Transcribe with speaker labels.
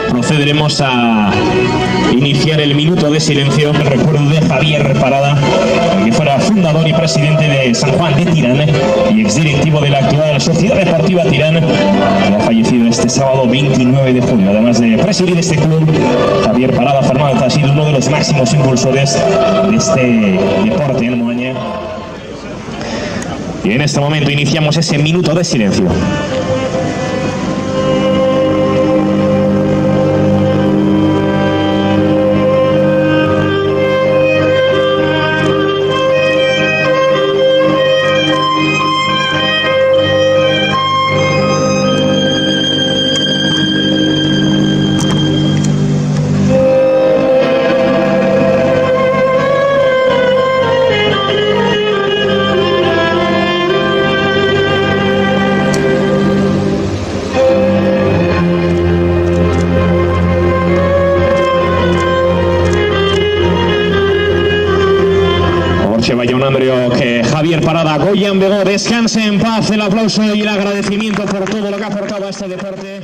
Speaker 1: Procederemos a iniciar el minuto de silencio en recuerdo de Javier Parada, que fuera fundador y presidente de San Juan de Tirán y exdirectivo de la actual Sociedad Deportiva Tirán, que ha fallecido este sábado 29 de junio. Además de presidir este club, Javier Parada Fernández ha sido uno de los máximos impulsores de este deporte en Moaña. Y en este momento iniciamos ese minuto de silencio. Que Javier Parada, Goyan Begó, descanse en paz. El aplauso y el agradecimiento por todo lo que ha aportado a este deporte.